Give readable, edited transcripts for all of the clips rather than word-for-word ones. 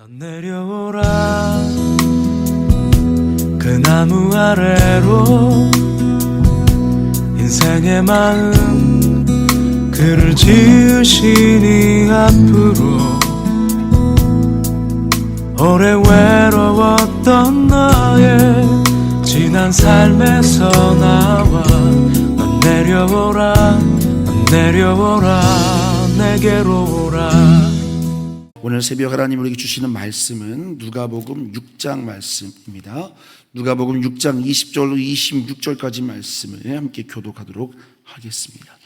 넌 내려오라 그 나무 아래로 인생의 마음 그를 지으시니 앞으로 오래 외로웠던 너의 지난 삶에서 나와 넌 내려오라 내게로 오라. 오늘 새벽 하나님 우리에게 주시는 말씀은 누가복음 6장 말씀입니다. 누가복음 6장 20절로 26절까지 말씀을 함께 교독하도록 하겠습니다.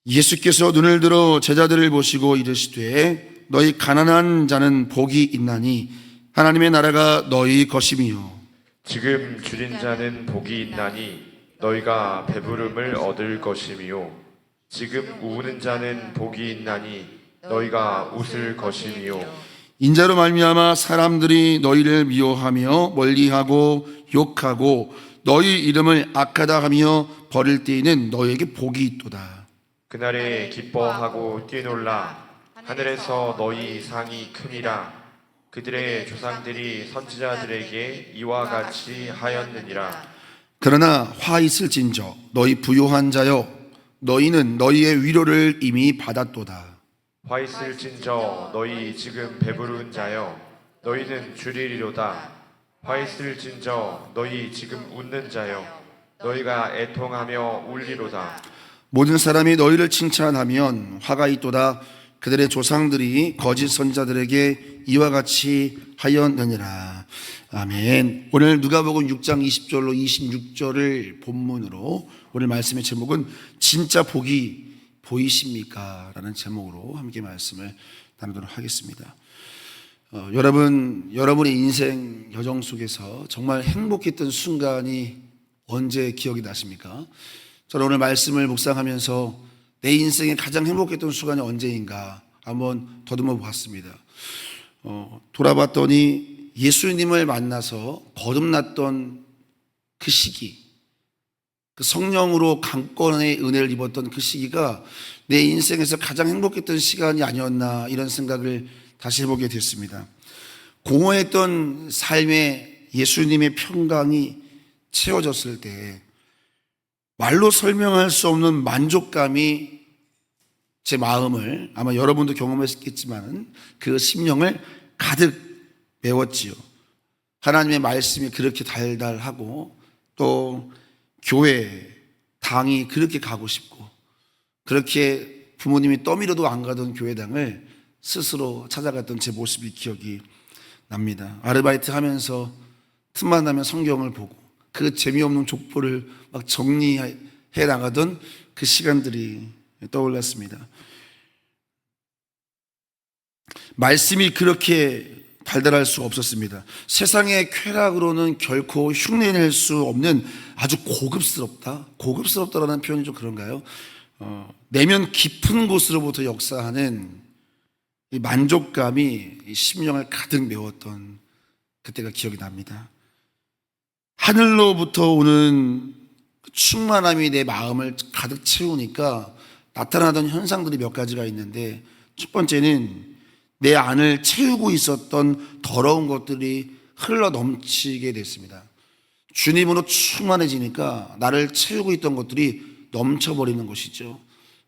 예수께서 눈을 들어 제자들을 보시고 이르시되 너희 가난한 자는 복이 있나니 하나님의 나라가 너희 것임이요 지금 줄인 자는 복이 있나니 너희가 배부름을 얻을 것임이요 지금 우는 자는 복이 있나니 너희가 웃을 것임이요 인자로 말미암아 사람들이 너희를 미워하며 멀리하고 욕하고 너희 이름을 악하다 하며 버릴 때에는 너희에게 복이 있도다. 그날에 기뻐하고 뛰놀라 하늘에서 너희 상이 크니라 그들의 조상들이 선지자들에게 이와 같이 하였느니라. 그러나 화 있을진저 너희 부요한 자여 너희는 너희의 위로를 이미 받았도다. 화 있을진저 너희 지금 배부른 자여 너희는 줄이리로다. 화 있을진저 너희 지금 웃는 자여 너희가 애통하며 울리로다. 모든 사람이 너희를 칭찬하면 화가 있도다. 그들의 조상들이 거짓 선지자들에게 이와 같이 하였느니라. 아멘. 오늘 누가복음 6장 20절로 26절을 본문으로 오늘 말씀의 제목은 진짜 복이 보이십니까? 라는 제목으로 함께 말씀을 나누도록 하겠습니다. 여러분의 인생 여정 속에서 정말 행복했던 순간이 언제 기억이 나십니까? 저는 오늘 말씀을 묵상하면서 내 인생에 가장 행복했던 순간이 언제인가 한번 더듬어 봤습니다. 돌아봤더니 예수님을 만나서 거듭났던 그 시기, 그 성령으로 강권의 은혜를 입었던 그 시기가 내 인생에서 가장 행복했던 시간이 아니었나 이런 생각을 다시 해보게 됐습니다. 공허했던 삶에 예수님의 평강이 채워졌을 때 말로 설명할 수 없는 만족감이 제 마음을 아마 여러분도 경험했겠지만 그 심령을 가득 메웠지요. 하나님의 말씀이 그렇게 달달하고 또 교회, 당이 그렇게 가고 싶고 그렇게 부모님이 떠밀어도 안 가던 교회당을 스스로 찾아갔던 제 모습이 기억이 납니다. 아르바이트 하면서 틈만 나면 성경을 보고 그 재미없는 족보를 막 정리해 나가던 그 시간들이 떠올랐습니다. 말씀이 그렇게 달달할 수 없었습니다. 세상의 쾌락으로는 결코 흉내낼 수 없는 아주 고급스럽다라는 표현이 좀 그런가요? 내면 깊은 곳으로부터 역사하는 이 만족감이 이 심령을 가득 메웠던 그때가 기억이 납니다. 하늘로부터 오는 충만함이 내 마음을 가득 채우니까 나타나던 현상들이 몇 가지가 있는데, 첫 번째는 내 안을 채우고 있었던 더러운 것들이 흘러 넘치게 됐습니다. 주님으로 충만해지니까 나를 채우고 있던 것들이 넘쳐버리는 것이죠.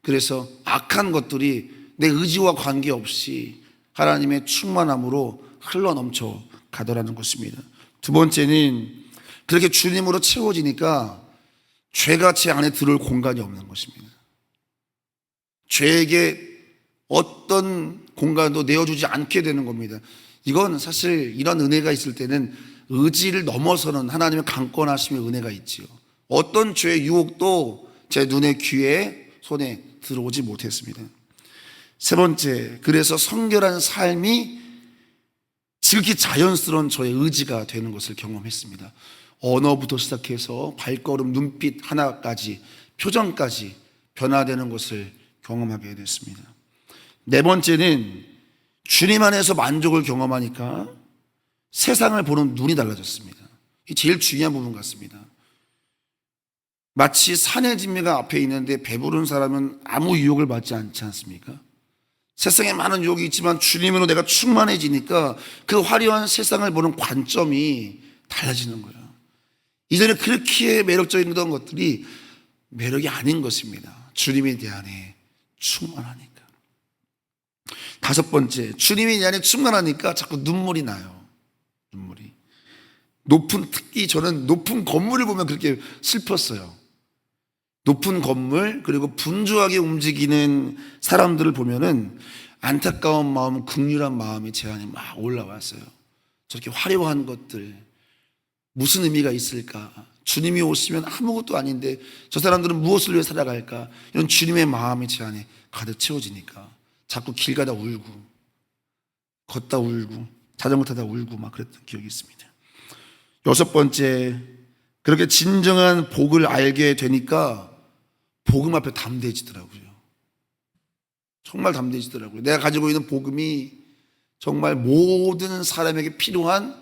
그래서 악한 것들이 내 의지와 관계없이 하나님의 충만함으로 흘러 넘쳐 가더라는 것입니다. 두 번째는 그렇게 주님으로 채워지니까 죄가 제 안에 들어올 공간이 없는 것입니다. 죄에게 어떤 공간도 내어주지 않게 되는 겁니다. 이건 사실 이런 은혜가 있을 때는 의지를 넘어서는 하나님의 강권하심의 은혜가 있지요. 어떤 죄의 유혹도 제 눈에, 귀에, 손에 들어오지 못했습니다. 세 번째, 그래서 성결한 삶이 지극히 자연스러운 저의 의지가 되는 것을 경험했습니다. 언어부터 시작해서 발걸음, 눈빛 하나까지, 표정까지 변화되는 것을 경험하게 됐습니다. 네 번째는 주님 안에서 만족을 경험하니까 세상을 보는 눈이 달라졌습니다. 이 제일 중요한 부분 같습니다. 마치 산의 진미가 앞에 있는데 배부른 사람은 아무 유혹을 받지 않지 않습니까? 세상에 많은 유혹이 있지만 주님으로 내가 충만해지니까 그 화려한 세상을 보는 관점이 달라지는 거예요. 이전에 그렇게 매력적인 것들이 매력이 아닌 것입니다. 주님에 대한에 충만하니까. 다섯 번째, 주님에 대한에 충만하니까 자꾸 눈물이 나요. 눈물이. 특히 저는 높은 건물을 보면 그렇게 슬펐어요. 높은 건물, 그리고 분주하게 움직이는 사람들을 보면은 안타까운 마음, 긍휼한 마음이 제 안에 막 올라왔어요. 저렇게 화려한 것들 무슨 의미가 있을까? 주님이 오시면 아무것도 아닌데 저 사람들은 무엇을 위해 살아갈까? 이런 주님의 마음이 제 안에 가득 채워지니까 자꾸 길 가다 울고, 걷다 울고, 자전거 타다 울고 막 그랬던 기억이 있습니다. 여섯 번째, 그렇게 진정한 복을 알게 되니까 복음 앞에 담대해지더라고요. 정말 담대해지더라고요. 내가 가지고 있는 복음이 정말 모든 사람에게 필요한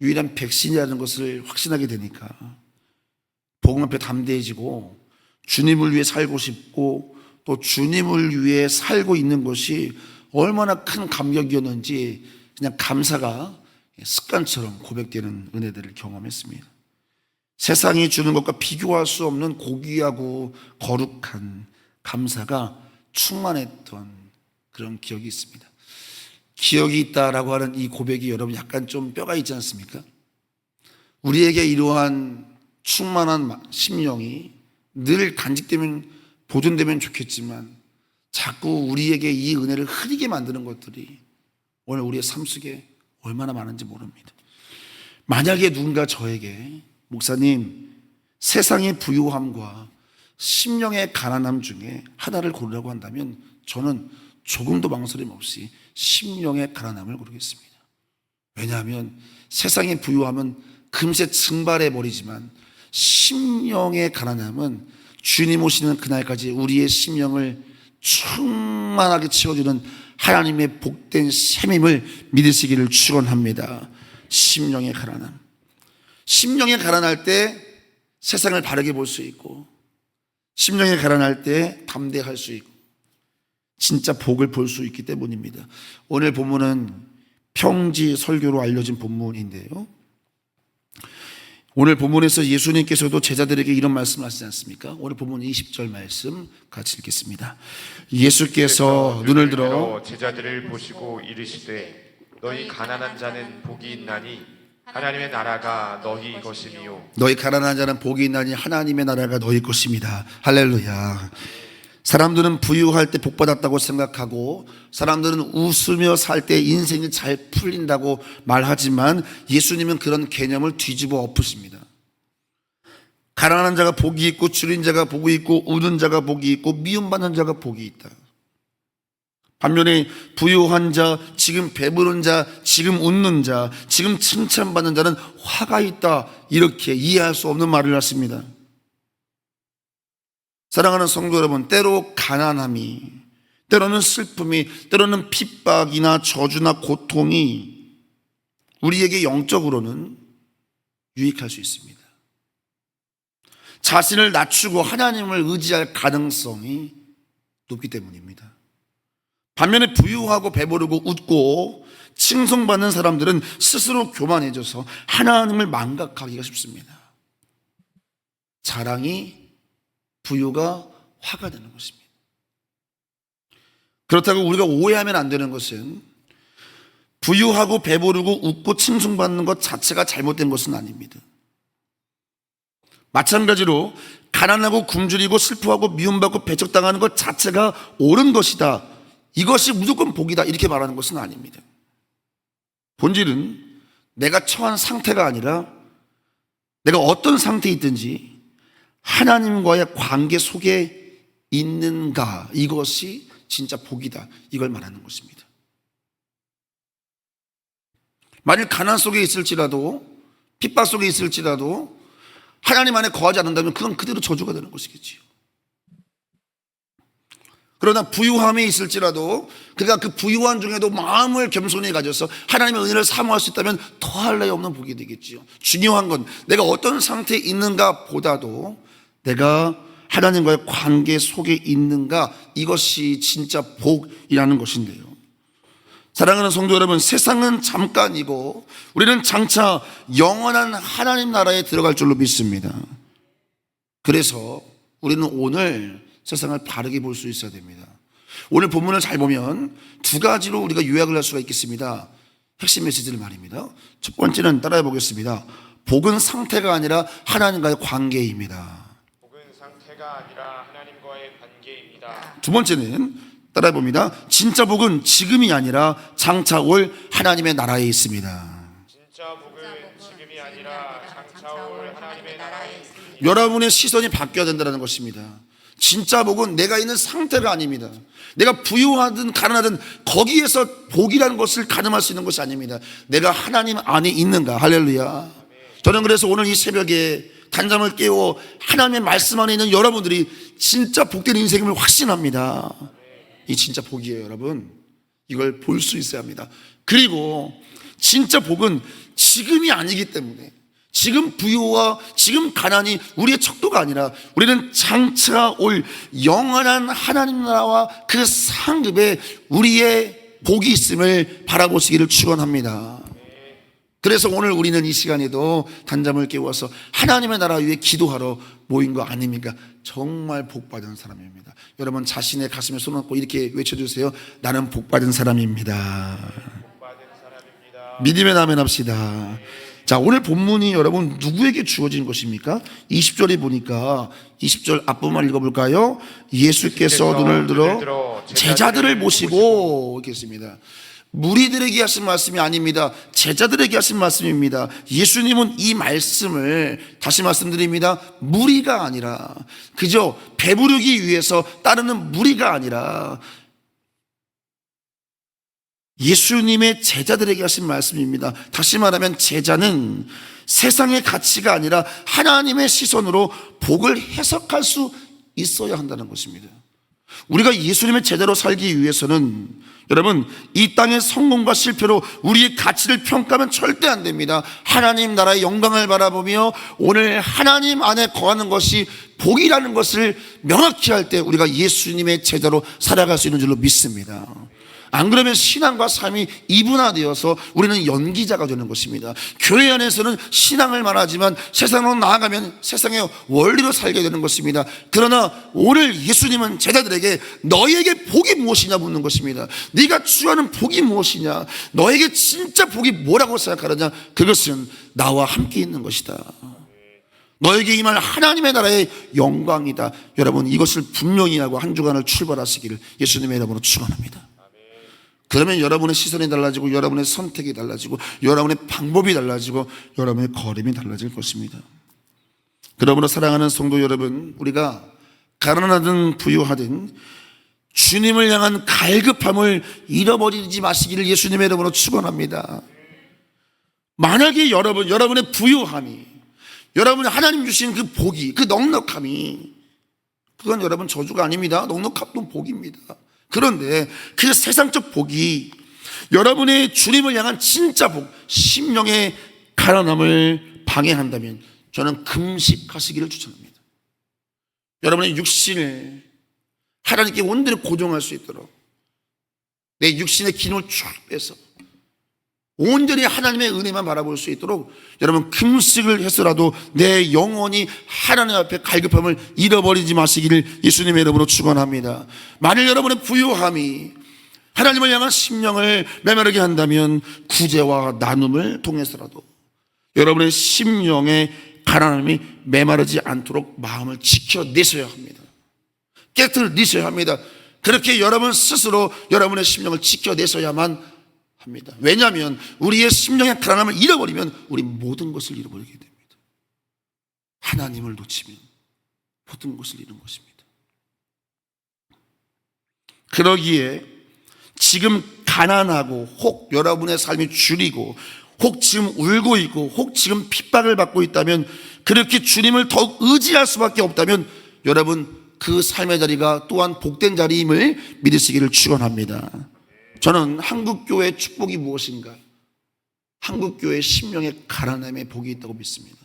유일한 백신이라는 것을 확신하게 되니까 복음 앞에 담대해지고 주님을 위해 살고 싶고 또 주님을 위해 살고 있는 것이 얼마나 큰 감격이었는지 그냥 감사가 습관처럼 고백되는 은혜들을 경험했습니다. 세상이 주는 것과 비교할 수 없는 고귀하고 거룩한 감사가 충만했던 그런 기억이 있습니다. 기억이 있다라고 하는 이 고백이 여러분 약간 좀 뼈가 있지 않습니까? 우리에게 이러한 충만한 심령이 늘 간직되면 보존되면 좋겠지만 자꾸 우리에게 이 은혜를 흐리게 만드는 것들이 오늘 우리의 삶 속에 얼마나 많은지 모릅니다. 만약에 누군가 저에게 목사님, 세상의 부유함과 심령의 가난함 중에 하나를 고르라고 한다면 저는 조금도 망설임 없이 심령의 가난함을 고르겠습니다. 왜냐하면 세상의 부유함은 금세 증발해 버리지만 심령의 가난함은 주님 오시는 그날까지 우리의 심령을 충만하게 채워주는 하나님의 복된 셈임을 믿으시기를 축원합니다. 심령의 가난함. 심령에 가난할 때 세상을 바르게 볼 수 있고 심령에 가난할 때 담대할 수 있고 진짜 복을 볼 수 있기 때문입니다. 오늘 본문은 평지 설교로 알려진 본문인데요, 오늘 본문에서 예수님께서도 제자들에게 이런 말씀을 하시지 않습니까? 오늘 본문 20절 말씀 같이 읽겠습니다. 예수께서 눈을 들어 제자들을 보시고 이르시되 너희 가난한 자는 복이 있나니 하나님의 나라가 너희 것이니요. 너희 가난한 자는 복이 있나니 하나님의 나라가 너희 것입니다. 할렐루야. 사람들은 부유할 때 복받았다고 생각하고 사람들은 웃으며 살 때 인생이 잘 풀린다고 말하지만 예수님은 그런 개념을 뒤집어 엎으십니다. 가난한 자가 복이 있고 줄인 자가 복이 있고 우는 자가 복이 있고 미움받는 자가 복이 있다. 반면에 부유한 자, 지금 배부른 자, 지금 웃는 자, 지금 칭찬받는 자는 화가 있다, 이렇게 이해할 수 없는 말을 하십니다. 사랑하는 성도 여러분, 때로 가난함이, 때로는 슬픔이, 때로는 핍박이나 저주나 고통이 우리에게 영적으로는 유익할 수 있습니다. 자신을 낮추고 하나님을 의지할 가능성이 높기 때문입니다. 반면에 부유하고 배부르고 웃고 칭송받는 사람들은 스스로 교만해져서 하나님을 망각하기가 쉽습니다. 자랑이 부유가 화가 되는 것입니다. 그렇다고 우리가 오해하면 안 되는 것은 부유하고 배부르고 웃고 칭송받는 것 자체가 잘못된 것은 아닙니다. 마찬가지로 가난하고 굶주리고 슬퍼하고 미움받고 배척당하는 것 자체가 옳은 것이다, 이것이 무조건 복이다, 이렇게 말하는 것은 아닙니다. 본질은 내가 처한 상태가 아니라 내가 어떤 상태에 있든지 하나님과의 관계 속에 있는가, 이것이 진짜 복이다, 이걸 말하는 것입니다. 만일 가난 속에 있을지라도 핍박 속에 있을지라도 하나님 안에 거하지 않는다면 그건 그대로 저주가 되는 것이겠지요. 그러나 부유함에 있을지라도 그가 그 부유한 중에도 마음을 겸손히 가져서 하나님의 은혜를 사모할 수 있다면 더할 나위 없는 복이 되겠지요. 중요한 건 내가 어떤 상태에 있는가 보다도 내가 하나님과의 관계 속에 있는가, 이것이 진짜 복이라는 것인데요. 사랑하는 성도 여러분, 세상은 잠깐이고 우리는 장차 영원한 하나님 나라에 들어갈 줄로 믿습니다. 그래서 우리는 오늘 세상을 바르게 볼 수 있어야 됩니다. 오늘 본문을 잘 보면 두 가지로 우리가 요약을 할 수가 있겠습니다. 핵심 메시지를 말입니다. 첫 번째는 따라해 보겠습니다. 복은 상태가 아니라 하나님과의 관계입니다. 복은 상태가 아니라 하나님과의 관계입니다. 두 번째는 따라해 봅니다. 진짜 복은 지금이 아니라 장차 올 하나님의 나라에 있습니다. 진짜 복은 지금이 아니라 장차 올 하나님의 나라에 있습니다. 여러분의 시선이 바뀌어야 된다는 것입니다. 진짜 복은 내가 있는 상태가 아닙니다. 내가 부유하든 가난하든 거기에서 복이라는 것을 가늠할 수 있는 것이 아닙니다. 내가 하나님 안에 있는가. 할렐루야. 저는 그래서 오늘 이 새벽에 단잠을 깨워 하나님의 말씀 안에 있는 여러분들이 진짜 복된 인생임을 확신합니다. 이 진짜 복이에요, 여러분. 이걸 볼 수 있어야 합니다. 그리고 진짜 복은 지금이 아니기 때문에, 지금 부유와 지금 가난이 우리의 척도가 아니라 우리는 장차 올 영원한 하나님 나라와 그 상급에 우리의 복이 있음을 바라보시기를 축원합니다. 그래서 오늘 우리는 이 시간에도 단잠을 깨워서 하나님의 나라 위에 기도하러 모인 거 아닙니까? 정말 복받은 사람입니다. 여러분 자신의 가슴에 손 얹고 이렇게 외쳐주세요. 나는 복받은 사람입니다. 복받은 사람입니다. 믿음의 아멘 합시다. 자, 오늘 본문이 여러분 누구에게 주어진 것입니까? 20절에 보니까 20절 앞부분만 읽어볼까요? 예수께서 눈을 들어 제자들을 모시고 있겠습니다. 무리들에게 하신 말씀이 아닙니다. 제자들에게 하신 말씀입니다. 예수님은 이 말씀을 다시 말씀드립니다. 무리가 아니라, 그저 배부르기 위해서 따르는 무리가 아니라 예수님의 제자들에게 하신 말씀입니다. 다시 말하면 제자는 세상의 가치가 아니라 하나님의 시선으로 복을 해석할 수 있어야 한다는 것입니다. 우리가 예수님의 제자로 살기 위해서는 여러분 이 땅의 성공과 실패로 우리의 가치를 평가하면 절대 안 됩니다. 하나님 나라의 영광을 바라보며 오늘 하나님 안에 거하는 것이 복이라는 것을 명확히 할 때 우리가 예수님의 제자로 살아갈 수 있는 줄로 믿습니다. 안 그러면 신앙과 삶이 이분화되어서 우리는 연기자가 되는 것입니다. 교회 안에서는 신앙을 말하지만 세상으로 나아가면 세상의 원리로 살게 되는 것입니다. 그러나 오늘 예수님은 제자들에게 너희에게 복이 무엇이냐 묻는 것입니다. 네가 추구하는 복이 무엇이냐, 너에게 진짜 복이 뭐라고 생각하느냐, 그것은 나와 함께 있는 것이다. 너에게 임할 하나님의 나라의 영광이다. 여러분 이것을 분명히 하고 한 주간을 출발하시기를 예수님의 이름으로 축원합니다. 그러면 여러분의 시선이 달라지고 여러분의 선택이 달라지고 여러분의 방법이 달라지고 여러분의 걸음이 달라질 것입니다. 그러므로 사랑하는 성도 여러분, 우리가 가난하든 부유하든 주님을 향한 갈급함을 잃어버리지 마시기를 예수님의 이름으로 축원합니다. 만약에 여러분의 부유함이, 여러분이 하나님 주신 그 복이, 그 넉넉함이, 그건 여러분 저주가 아닙니다. 넉넉함도 복입니다. 그런데 그 세상적 복이 여러분의 주님을 향한 진짜 복, 심령의 가난함을 방해한다면 저는 금식하시기를 추천합니다. 여러분의 육신을 하나님께 온전히 고정할 수 있도록 내 육신의 기능을 쫙 빼서 온전히 하나님의 은혜만 바라볼 수 있도록 여러분 금식을 해서라도 내 영혼이 하나님 앞에 갈급함을 잃어버리지 마시기를 예수님의 이름으로 축원합니다. 만일 여러분의 부유함이 하나님을 향한 심령을 메마르게 한다면 구제와 나눔을 통해서라도 여러분의 심령의 가난함이 메마르지 않도록 마음을 지켜내셔야 합니다. 깨트려내셔야 합니다. 그렇게 여러분 스스로 여러분의 심령을 지켜내셔야만 합니다. 왜냐하면 우리의 심령의 가난함을 잃어버리면 우리 모든 것을 잃어버리게 됩니다. 하나님을 놓치면 모든 것을 잃은 것입니다. 그러기에 지금 가난하고 혹 여러분의 삶이 줄이고 혹 지금 울고 있고 혹 지금 핍박을 받고 있다면, 그렇게 주님을 더욱 의지할 수밖에 없다면 여러분 그 삶의 자리가 또한 복된 자리임을 믿으시기를 축원합니다. 저는 한국교회의 축복이 무엇인가? 한국교회의 심령의 가난함에 복이 있다고 믿습니다.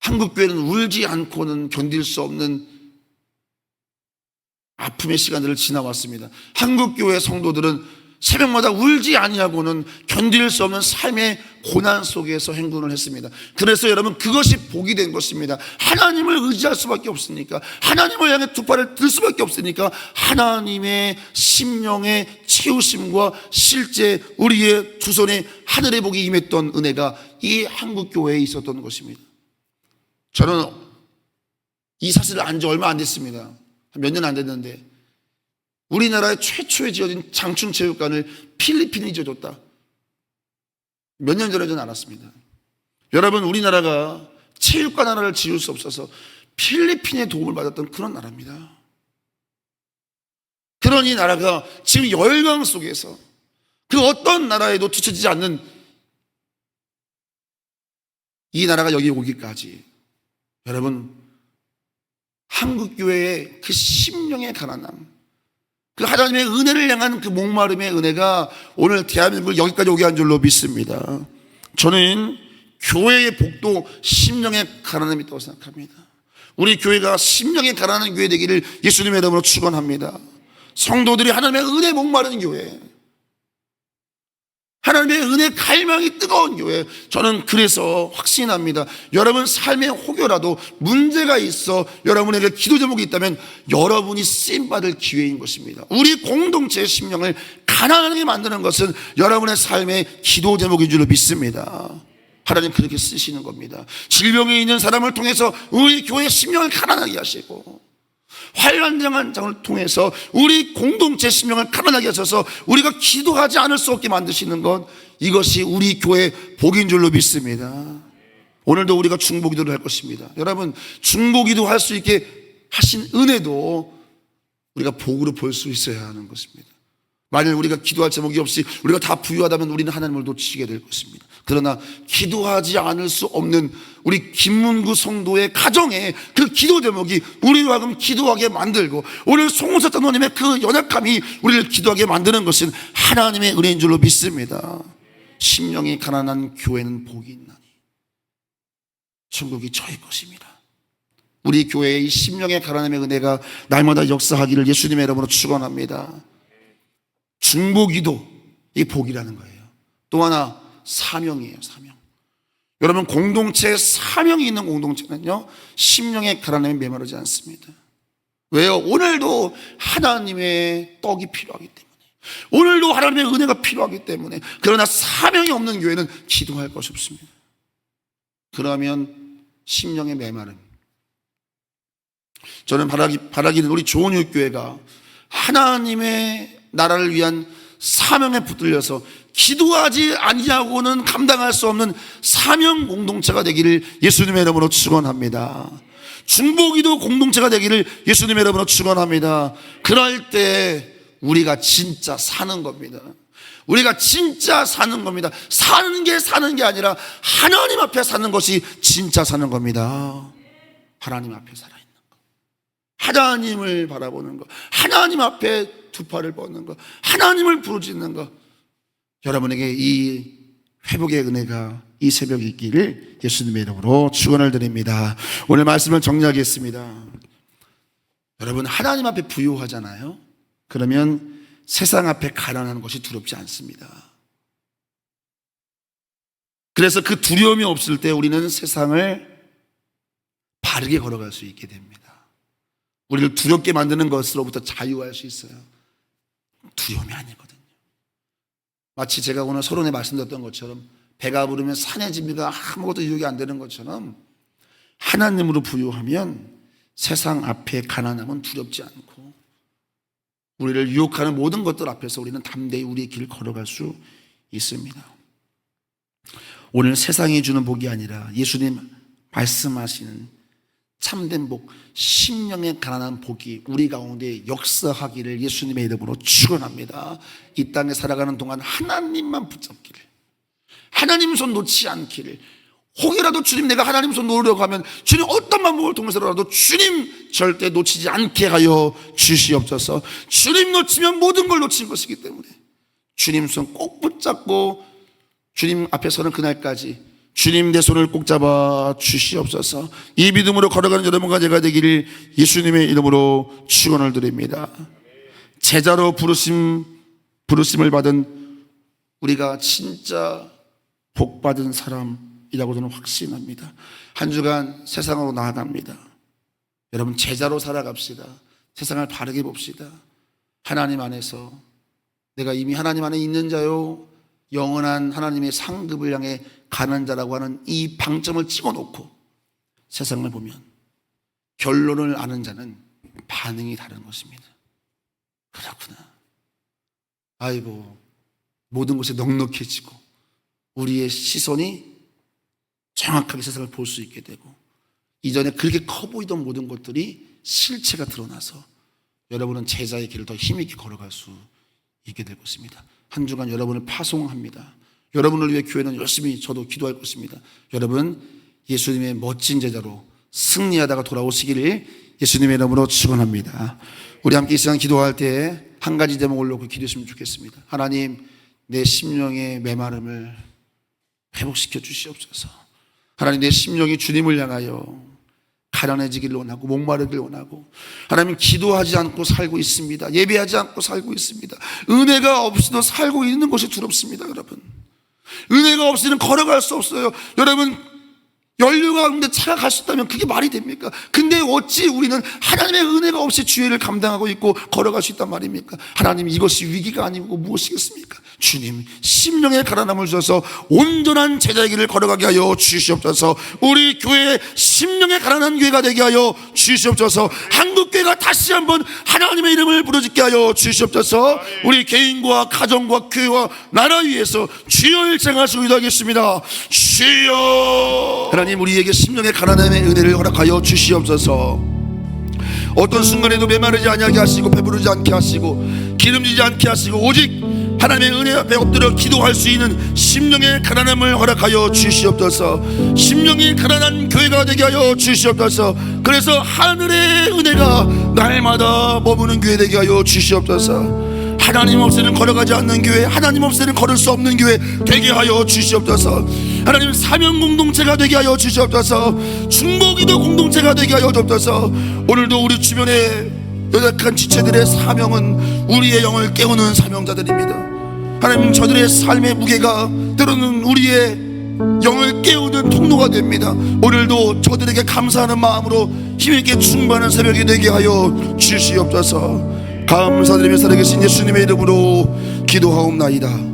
한국교회는 울지 않고는 견딜 수 없는 아픔의 시간들을 지나왔습니다. 한국교회 성도들은 새벽마다 울지 아니하고는 견딜 수 없는 삶의 고난 속에서 행군을 했습니다. 그래서 여러분, 그것이 복이 된 것입니다. 하나님을 의지할 수밖에 없으니까, 하나님을 향해 두 팔을 들 수밖에 없으니까 하나님의 심령의 채우심과 실제 우리의 두 손에 하늘의 복이 임했던 은혜가 이 한국교회에 있었던 것입니다. 저는 이 사실을 안 지 얼마 안 됐습니다. 몇 년 안 됐는데 우리나라에 최초에 지어진 장충체육관을 필리핀이 지어줬다. 몇 년 전에 저는 알았습니다. 여러분, 우리나라가 체육관 하나를 지을 수 없어서 필리핀의 도움을 받았던 그런 나라입니다. 그런 이 나라가 지금 열강 속에서 그 어떤 나라에도 뒤처지지 않는 이 나라가 여기 오기까지, 여러분, 한국교회의 그 심령의 가난함, 그 하나님의 은혜를 향한 그 목마름의 은혜가 오늘 대한민국을 여기까지 오게 한 줄로 믿습니다. 저는 교회의 복도 심령의 가난함이 있다고 생각합니다. 우리 교회가 심령의 가난한 교회 되기를 예수님의 이름으로 축원합니다. 성도들이 하나님의 은혜 목마른 교회, 하나님의 은혜 갈망이 뜨거운 교회, 저는 그래서 확신합니다. 여러분 삶의 혹여라도 문제가 있어 여러분에게 기도 제목이 있다면 여러분이 쓰임받을 기회인 것입니다. 우리 공동체의 심령을 가난하게 만드는 것은 여러분의 삶의 기도 제목인 줄로 믿습니다. 하나님 그렇게 쓰시는 겁니다. 질병에 있는 사람을 통해서 우리 교회의 심령을 가난하게 하시고, 환난당한 장을 통해서 우리 공동체 심령을 가난하게 하셔서 우리가 기도하지 않을 수 없게 만드시는 것, 이것이 우리 교회 복인 줄로 믿습니다. 오늘도 우리가 중보기도를 할 것입니다. 여러분, 중보기도 할 수 있게 하신 은혜도 우리가 복으로 볼 수 있어야 하는 것입니다. 만일 우리가 기도할 제목이 없이 우리가 다 부유하다면 우리는 하나님을 놓치게 될 것입니다. 그러나 기도하지 않을 수 없는 우리 김문구 성도의 가정에 그 기도 제목이 우리로 하여금 기도하게 만들고, 오늘 송우사 장로님의 그 연약함이 우리를 기도하게 만드는 것은 하나님의 은혜인 줄로 믿습니다. 심령이 가난한 교회는 복이 있나니 천국이 저희 것입니다. 우리 교회의 이 심령의 가난함의 은혜가 날마다 역사하기를 예수님의 이름으로 축원합니다. 중보기도, 이 복이라는 거예요. 또 하나 사명이에요. 사명. 여러분, 공동체에 사명이 있는 공동체는요, 심령의 가난함에 메마르지 않습니다. 왜요? 오늘도 하나님의 떡이 필요하기 때문에, 오늘도 하나님의 은혜가 필요하기 때문에. 그러나 사명이 없는 교회는 기도할 것이 없습니다. 그러면 심령의 메마름. 저는 바라기는 우리 좋은육교회가 하나님의 나라를 위한 사명에 붙들려서 기도하지 아니하고는 감당할 수 없는 사명 공동체가 되기를 예수님의 이름으로 축원합니다. 중보기도 공동체가 되기를 예수님의 이름으로 축원합니다. 그럴 때 우리가 진짜 사는 겁니다. 우리가 진짜 사는 겁니다. 사는 게 아니라 하나님 앞에 사는 것이 진짜 사는 겁니다. 하나님 앞에 살아있는 것, 하나님을 바라보는 것, 하나님 앞에 두 팔을 뻗는 것, 하나님을 부르짖는 것, 여러분에게 이 회복의 은혜가 이 새벽에 있기를 예수님의 이름으로 축원을 드립니다. 오늘 말씀을 정리하겠습니다. 여러분, 하나님 앞에 부유하잖아요. 그러면 세상 앞에 가난한 것이 두렵지 않습니다. 그래서 그 두려움이 없을 때 우리는 세상을 바르게 걸어갈 수 있게 됩니다. 우리를 두렵게 만드는 것으로부터 자유할 수 있어요. 두려움이 아니거든요. 마치 제가 오늘 서론에 말씀드렸던 것처럼 배가 부르면 산의 진미가 아무것도 유혹이 안 되는 것처럼, 하나님으로 부유하면 세상 앞에 가난함은 두렵지 않고 우리를 유혹하는 모든 것들 앞에서 우리는 담대히 우리의 길을 걸어갈 수 있습니다. 오늘 세상이 주는 복이 아니라 예수님 말씀하시는 참된 복, 심령의 가난한 복이 우리 가운데 역사하기를 예수님의 이름으로 축원합니다. 이 땅에 살아가는 동안 하나님만 붙잡기를, 하나님 손 놓지 않기를, 혹이라도 주님 내가 하나님 손 놓으려고 하면 주님 어떤 방법을 통해서라도 주님 절대 놓치지 않게 하여 주시옵소서. 주님 놓치면 모든 걸 놓친 것이기 때문에 주님 손 꼭 붙잡고 주님 앞에 서는 그날까지 주님 내 손을 꼭 잡아 주시옵소서. 이 믿음으로 걸어가는 여러분과 제가 되기를 예수님의 이름으로 축원을 드립니다. 제자로 부르심을 받은 우리가 진짜 복받은 사람이라고 저는 확신합니다. 한 주간 세상으로 나아갑니다. 여러분 제자로 살아갑시다. 세상을 바르게 봅시다. 하나님 안에서 내가 이미 하나님 안에 있는 자요 영원한 하나님의 상급을 향해 가는 자라고 하는 이 방점을 찍어놓고 세상을 보면 결론을 아는 자는 반응이 다른 것입니다. 그렇구나. 아이고 모든 것이 넉넉해지고 우리의 시선이 정확하게 세상을 볼 수 있게 되고 이전에 그렇게 커 보이던 모든 것들이 실체가 드러나서 여러분은 제자의 길을 더 힘있게 걸어갈 수 있게 될 것입니다. 한 주간 여러분을 파송합니다. 여러분을 위해 교회는 열심히 저도 기도할 것입니다. 여러분 예수님의 멋진 제자로 승리하다가 돌아오시기를 예수님의 이름으로 축원합니다. 우리 함께 이 시간 기도할 때 한 가지 제목을 놓고 기도했으면 좋겠습니다. 하나님 내 심령의 메마름을 회복시켜 주시옵소서. 하나님 내 심령이 주님을 향하여 가난해지기를 원하고 목마르기를 원하고 하나님 기도하지 않고 살고 있습니다. 예배하지 않고 살고 있습니다. 은혜가 없이도 살고 있는 것이 두렵습니다. 여러분 은혜가 없이는 걸어갈 수 없어요. 여러분 연료가 없는데 차가 갈 수 있다면 그게 말이 됩니까? 근데 어찌 우리는 하나님의 은혜가 없이 주의를 감당하고 있고 걸어갈 수 있단 말입니까? 하나님 이것이 위기가 아니고 무엇이겠습니까? 주님 심령의 가난함을 주셔서 온전한 제자의 길을 걸어가게 하여 주시옵소서. 우리 교회의 심령의 가난한 교회가 되게 하여 주시옵소서. 한국교회가 다시 한번 하나님의 이름을 부르짖게 하여 주시옵소서. 우리 개인과 가정과 교회와 나라 위에서 주여 일창하시고 기도하겠습니다. 주여 하나님 우리에게 심령의 가난함의 은혜를 허락하여 주시옵소서. 어떤 순간에도 메마르지 않게 하시고 배부르지 않게 하시고 기름지지 않게 하시고 오직 하나님의 은혜 앞에 엎드려 기도할 수 있는 심령의 가난함을 허락하여 주시옵소서. 심령이 가난한 교회가 되게 하여 주시옵소서. 그래서 하늘의 은혜가 날마다 머무는 교회 되게 하여 주시옵소서. 하나님 없이는 걸어가지 않는 교회, 하나님 없이는 걸을 수 없는 교회 되게 하여 주시옵소서. 하나님 사명 공동체가 되게 하여 주시옵소서. 중보기도 공동체가 되게 하여 주옵소서. 오늘도 우리 주변에 연약한 지체들의 사명은 우리의 영을 깨우는 사명자들입니다. 하나님 저들의 삶의 무게가 때로는 우리의 영을 깨우는 통로가 됩니다. 오늘도 저들에게 감사하는 마음으로 힘있게 충만한 새벽이 되게 하여 주시옵소서. 감사드리며 살아계신 예수님의 이름으로 기도하옵나이다.